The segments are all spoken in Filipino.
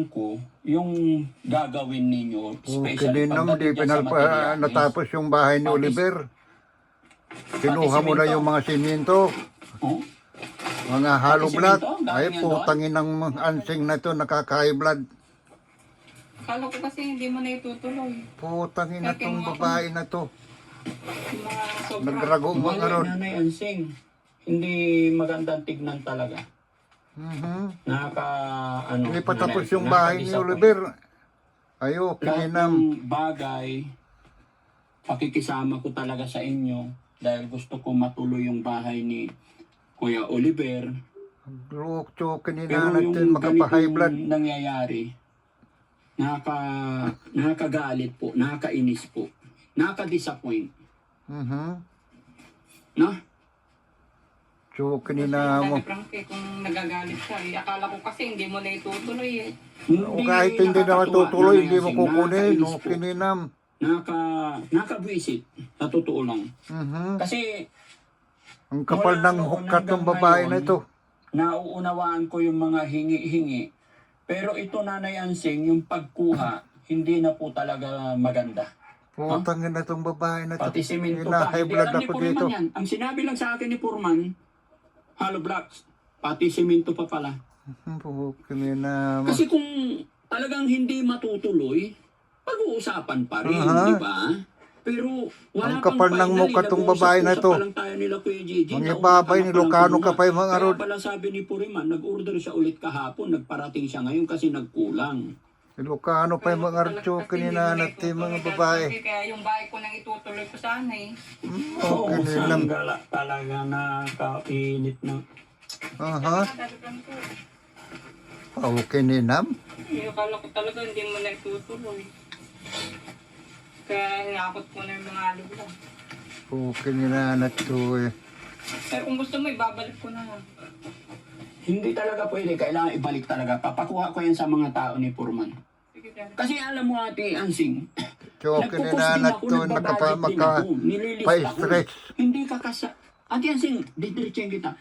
ko, yung gagawin ninyo, Okay especially din naman, di pagdating dyan sa materialis. natapos yung bahay ni Oliver. Kinuha mo na yung mga simento, Oh? mga hollow block. simento, Ay, galing yan putangin ng ansing na to, nakaka-high blood. Akala ko kasi hindi mo na itutuloy. Putangin na tong babae na to. Yung mga sobra. Nagrago mga Wala, ron. Nanay Ansing. Hindi magandang tignan talaga. Hindi pa tapos yung bahay ni Oliver. Ayo, Lahat kininam. ng bagay, pakikisama ko talaga sa inyo dahil gusto ko matuloy yung bahay ni Kuya Oliver. Lukcho, Pero kinina yung natin makapa-high blood. ganitong nangyayari, nakakagalit po, nakakainis po, nakaka-disappoint. No? So, kinina mo. Dati Frankie, kung nagagalit ka, akala ko kasi hindi mo na itutuloy eh. O kahit hindi na matutuloy, hindi mo kukunin. No, Nakakainis po. kininam. Nakabwisit, sa totoo lang. Kasi Ang kapal mula ng noon hukat ng hanggang babae na ngayon, ito. nauunawaan ko yung mga hingi-hingi. Pero ito, Nanay Ansing, yung pagkuha, hindi na po talaga maganda. Putangin na itong babae na ito. Pati simento pa. High Hindi blood alam ni ako Purman dito. yan. Ang sinabi lang sa akin ni Purman, hollow blocks. Pati simento pa pala. Kinina mo. Kasi kung talagang hindi matutuloy, pag-uusapan pa rin, di ba? Pero wala Ang kapal ng mukha tong babae na to. Pa lang tayo nila, Kuya Gigi. Mga babay, nilokano ka pa yung mga Kaya rod. pala sabi ni Puriman, nag-order siya ulit kahapon, nagparating siya ngayon kasi nagkulang. Ilocano pa yung mga archo, kinina natin mga babae. Kaya yung bahay ko nang itutuloy ko sana eh. Oo, kininam. sanggala talaga nakakainit na. Dati Frankie, Kininam. akala ko talaga hindi mo na itutuloy. Kaya hinakot ko na yung mga alibla. Kinina na to eh. Pero kung gusto mo, ibabalik ko na lang. Hindi talaga pwede, kailangan ibalik talaga. Papakuha ko yan sa mga tao ni Purman. Sige, Daddy. Kasi alam mo, Ate Ansing, So, kinina na to, pa-stretch. Hindi ka Ate Ansing, didiretsahin kita.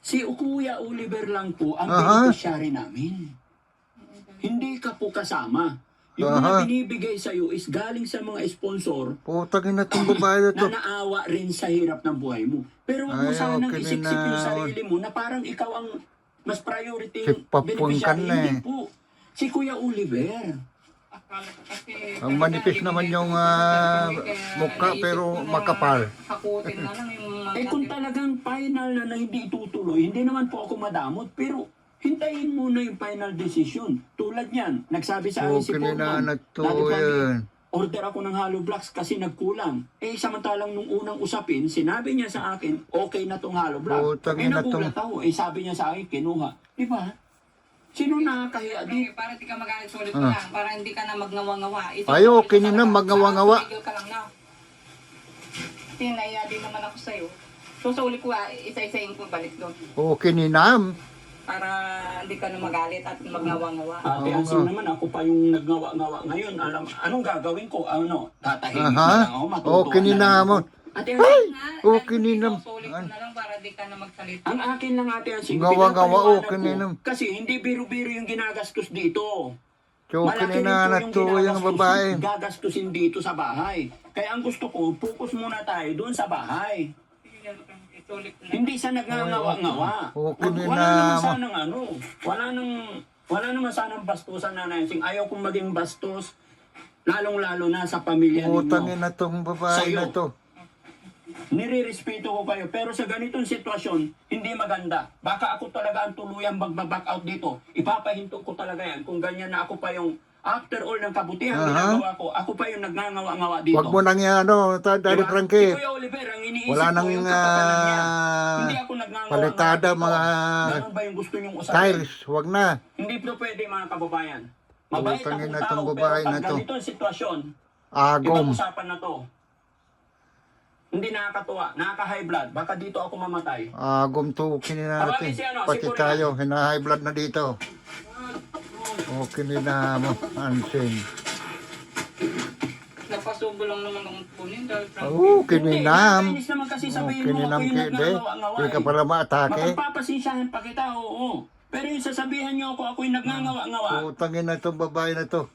Si Kuya Oliver lang po ang beneficiary namin. Hindi ka po kasama. Yung mga binibigay sa iyo is galing sa mga sponsor Putangin na itong babae na to. na naawa rin sa hirap ng buhay mo. Pero huwag mo Ay, sanang okay isip-sip na. yung sarili mo na parang ikaw ang mas priority Si Papun ka na eh. Hindi po. Si Kuya Oliver. Akala ko kasi... Ang manipis naman yung mukha pero makapal. Hakutin na lang yung mga... Kung talagang final na hindi itutuloy, hindi naman po ako madamot, pero hintayin mo na yung final decision. Tulad niyan, nagsabi sa akin si Purman, Kininanat to Daddy Frankie, yan. order ako ng hollow blocks kasi nagkulang. Samantalang nung unang usapin, sinabi niya sa akin, okay na tong hollow block. Putang ina Nagulat ako. Sabi niya sa akin, kinuha. Di ba? Sino nakakahiya di? Para hindi ka magalit sulit ko lang, para hindi ka na magnawa-ngawa. Ay, okay na, magnawa-ngawa. Tigil ka lang na. Kasi naiya din naman ako sa'yo. So sa uli ko, isa-isayin ko balik doon. Kininam. Para hindi ka na magalit at magnawa-ngawa. Ate Ansing naman, ako pa yung nagngawa-ngawa ngayon. Anong gagawin ko? Tatahimik na lang ako, matutuwa Kininam mo. Ate Ansing, Kininam. Sulit ko na lang para hindi ka na magsalita. ang akin lang, Ate Ansing, Gawa-gawa, pinapaliwanag kininam. ko, kasi hindi biro-biro yung ginagastos dito. So, Malaki rin kininanat po to yung babae. gagastusin dito sa bahay. Kaya ang gusto ko, focus muna tayo doon sa bahay. Sulit ko na. Hindi sa nagngangawa-ngawa. Okay din Wala na, naman ma. sanang wala naman sanang bastusan na naising. Ayaw kong maging bastos, lalong-lalo na sa pamilya Putangin ninyo. na tong babae na to. Nire-respeto ko kayo, pero sa ganitong sitwasyon, hindi maganda. Baka ako talaga ang tuluyang magbaback out dito. Ipapahinto ko talaga yan. Kung ganyan na ako pa yung, after all ng kabutihan ginagawa ko, ako pa yung nagngangawa-ngawa dito. Huwag mo nang yan, Daddy Diba? Frankie. Si Kuya Oliver, ang iniisip Wala ko nang yung kapakanan niya. Hindi ako nagngangawa-ngawa palitada, dito. mga Ganun ba yung gusto niyong usapin? tiles. Huwag na. Hindi po pwede mga kababayan. Mabait Utangin akong na tao, tong pero babae pag na to. ganito ang sitwasyon, Agom. ibang usapan na to. Hindi nakakatuwa, nakaka-high blood. Baka dito ako mamatay. Agom to, kininanat. Pati tayo, hina-high blood na dito. Kininam mo, ansing. Napasubo lang naman ang kunin dahil Kininam. Hindi, nakakainis naman kasi sabihin mo, Kininam ako yung kide. nagngangawa-ngawa Hindi ka eh. pala maatake. Mapagpapasensyahan pa kita, oo. Pero yung sasabihan niyo ako, ako'y nagngangawa-ngawa. Utangin na itong babae na to.